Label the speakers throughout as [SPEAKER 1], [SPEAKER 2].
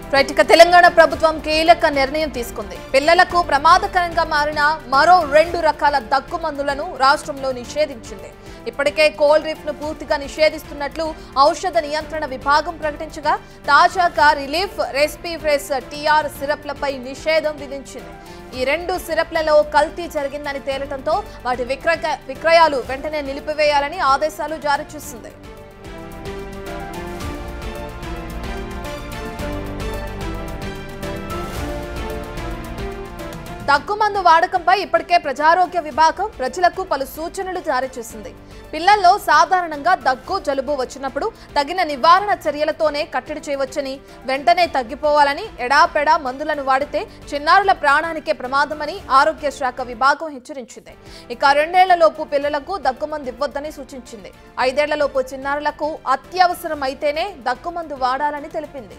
[SPEAKER 1] ఇక తెలంగాణ ప్రభుత్వం కీలక నిర్ణయం తీసుకుంది. పిల్లలకు ప్రమాదకరంగా మారిన మరో 2 రకాల దగ్గు మందులను రాష్ట్రంలో నిషేధించింది. ఇప్పటికే కోల్డ్ రిఫ్ ను పూర్తిగా నిషేధిస్తున్నట్లు ఔషధ నియంత్రణ విభాగం ప్రకటించగా తాజాగా రిలీఫ్ రెస్పిఫ్రెస్ టీఆర్ సిరప్లపై నిషేధం విధించింది. ఈ 2 సిరప్లలో కల్తీ జరిగిందని తేలటంతో వాటి విక్రయాలు వెంటనే నిలిపివేయాలని ఆదేశాలు జారీ చేసింది. దగ్గుమందు వాడకంపై ఇప్పటికే ప్రజారోగ్య విభాగం ప్రజలకు పలు సూచనలు జారీ చేసింది. పిల్లల్లో సాధారణంగా దగ్గు జలుబు వచ్చినప్పుడు తగిన నివారణ చర్యలతోనే కట్టడి చేయవచ్చని, వెంటనే తగ్గిపోవాలని, ఎడాపెడా మందులను వాడితే చిన్నారుల ప్రాణానికే ప్రమాదమని ఆరోగ్య శాఖ విభాగం హెచ్చరించింది. ఇక 2 ఏళ్లలోపు పిల్లలకు దగ్గుమందు ఇవ్వొద్దని సూచించింది. 5 ఏళ్లలోపు చిన్నారులకు అత్యవసరమైతేనే దగ్గుమందు వాడాలని తెలిపింది.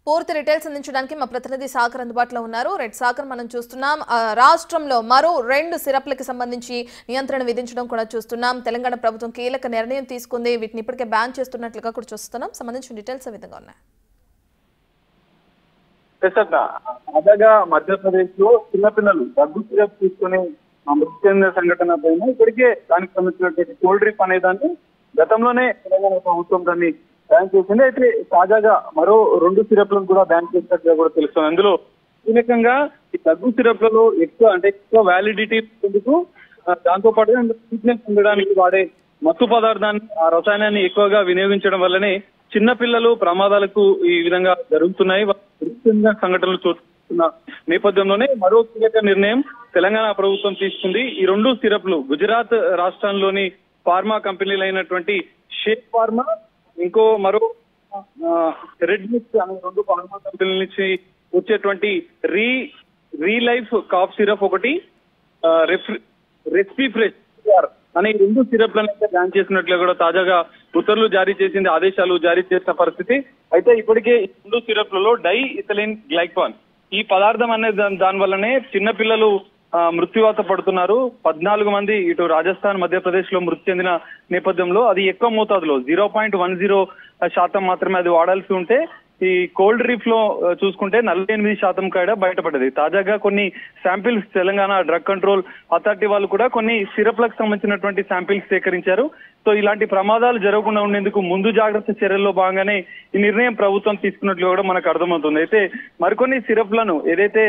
[SPEAKER 1] పూర్తి డీటెయిల్స్ అందించడానికి మా ప్రతినిధి సాగర్ అందుబాటులో ఉన్నారు. రెడ్ సాగర్, మనం చూస్తున్నాం రాష్ట్రంలో మరో 2 సిరప్లకి సంబంధించి నియంత్రణ విధించడం కూడా చూస్తున్నాం. తెలంగాణ ప్రభుత్వం కీలక నిర్ణయం తీసుకుంది. వీటిని ఇప్పటికే బ్యాన్ చేస్తున్నట్లుగా కూడా చూస్తున్నాం. సంబంధించిన డీటెయిల్స్ ఏ విధంగా ఉన్నాయి?
[SPEAKER 2] తాజాగా మధ్యప్రదేశ్ లో చిన్నపిల్లలు దగ్గు సిరప్ తీసుకుని మృతి చెందిన సంఘటన పైన ఇప్పటికే దానికి సంబంధించినటువంటి కోల్డ్ డ్రిప్ అనే దాన్ని గతంలోనే తెలంగాణ ప్రభుత్వం దాన్ని బ్యాన్ చేసింది. అయితే తాజాగా మరో 2 సిరప్లను కూడా బ్యాన్ చేసినట్టుగా కూడా తెలుస్తుంది. అందులో కీలకంగా ఈ దగ్గు సిరప్లలో ఎక్కువ వ్యాలిడిటీ ఎందుకు, దాంతో పాటుగా ఫిట్నెస్ ఉండడానికి వాడే మత్తు పదార్థాన్ని, ఆ రసాయనాన్ని ఎక్కువగా వినియోగించడం వల్లనే చిన్నపిల్లలు ప్రమాదాలకు ఈ విధంగా జరుగుతున్నాయి. సంఘటనలు చూస్తున్న నేపథ్యంలోనే మరో కీలక నిర్ణయం తెలంగాణ ప్రభుత్వం తీసుకుంది. ఈ 2 సిరప్లు గుజరాత్ రాష్ట్రంలోని ఫార్మా కంపెనీలు అయినటువంటి షేక్ ఫార్మా, మరో రెడ్ మిక్స్ అనే 2 ఫార్మా కంపెనీల నుంచి వచ్చేటువంటి రీ లైఫ్ కాఫ్ సిరప్ ఒకటి, రెస్పిఫ్రెస్ అనే 2 సిరప్లను అయితే బ్యాన్ చేసినట్లుగా కూడా తాజాగా ఉత్తర్వులు జారీ చేసింది, ఆదేశాలు జారీ చేసిన పరిస్థితి. అయితే ఇప్పటికే ఈ 2 సిరప్లలో డై ఇథిలిన్ గ్లైకాన్ ఈ పదార్థం అనేది దాని వల్లనే చిన్నపిల్లలు మృత్యువాత పడుతున్నారు. 14 మంది ఇటు రాజస్థాన్, మధ్యప్రదేశ్ లో మృతి చెందిన నేపథ్యంలో అది ఎక్కువ మోతాదులో 0.10% మాత్రమే అది వాడాల్సి ఉంటే ఈ కోల్డ్ రీఫ్ లో చూసుకుంటే 48% కాడ బయటపడ్డది. తాజాగా కొన్ని samples Telangana drug control authority వాళ్ళు కూడా కొన్ని సిరప్లకు సంబంధించినటువంటి శాంపిల్స్ సేకరించారు. సో ఇలాంటి ప్రమాదాలు జరగకుండా ఉండేందుకు ముందు జాగ్రత్త చర్యల్లో భాగంగానే ఈ నిర్ణయం ప్రభుత్వం తీసుకున్నట్లు కూడా మనకు అర్థమవుతుంది. అయితే మరికొన్ని సిరప్లను ఏదైతే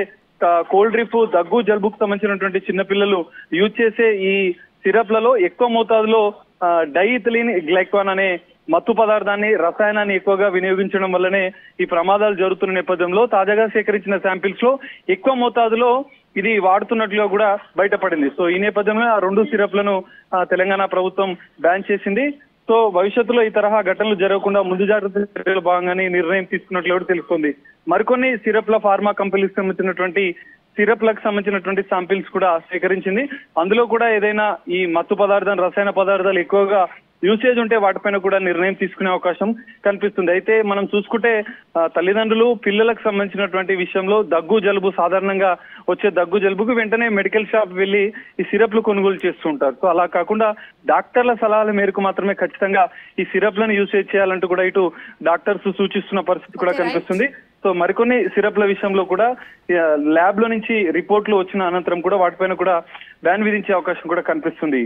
[SPEAKER 2] కోల్డ్ డ్రిప్, దగ్గు, జలుబుకు సంబంధించినటువంటి చిన్నపిల్లలు యూజ్ చేసే ఈ సిరప్లలో ఎక్కువ మోతాదులో డైఇథిలిన్ గ్లైకాన్ అనే మత్తు పదార్థాన్ని, రసాయనాన్ని ఎక్కువగా వినియోగించడం వల్లనే ఈ ప్రమాదాలు జరుగుతున్న నేపథ్యంలో తాజాగా సేకరించిన శాంపిల్స్ లో ఎక్కువ మోతాదులో ఇది వాడుతున్నట్లుగా కూడా బయటపడింది. సో ఈ నేపథ్యంలో ఆ 2 సిరప్లను తెలంగాణ ప్రభుత్వం బ్యాన్ చేసింది. సో భవిష్యత్తులో ఈ తరహా ఘటనలు జరగకుండా ముందు జాగ్రత్త చర్యలు భాగంగానే నిర్ణయం తీసుకున్నట్లు కూడా తెలుస్తుంది. మరికొన్ని సిరప్ల ఫార్మా కంపెనీలకు సంబంధించినటువంటి సిరప్లకు సంబంధించినటువంటి శాంపిల్స్ కూడా సేకరించింది. అందులో కూడా ఏదైనా ఈ మత్తు పదార్థం, రసాయన పదార్థాలు ఎక్కువగా యూసేజ్ ఉంటే వాటిపైన కూడా నిర్ణయం తీసుకునే అవకాశం కనిపిస్తుంది. అయితే మనం చూసుకుంటే తల్లిదండ్రులు పిల్లలకు సంబంధించినటువంటి విషయంలో దగ్గు జలుబు, సాధారణంగా వచ్చే దగ్గు జలుబుకు వెంటనే మెడికల్ షాప్ వెళ్లి ఈ సిరప్లు కొనుగోలు చేస్తుంటారు. సో అలా కాకుండా డాక్టర్ల సలహాల మేరకు మాత్రమే ఖచ్చితంగా ఈ సిరప్లను యూసేజ్ చేయాలంటూ కూడా ఇటు డాక్టర్స్ సూచిస్తున్న పరిస్థితి కూడా కనిపిస్తుంది. సో మరికొన్ని సిరప్ల విషయంలో కూడా ల్యాబ్ లో నుంచి రిపోర్ట్లు వచ్చిన అనంతరం కూడా వాటిపైన కూడా బ్యాన్ విధించే అవకాశం కూడా కనిపిస్తుంది.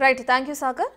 [SPEAKER 1] Right, thank you Sagar.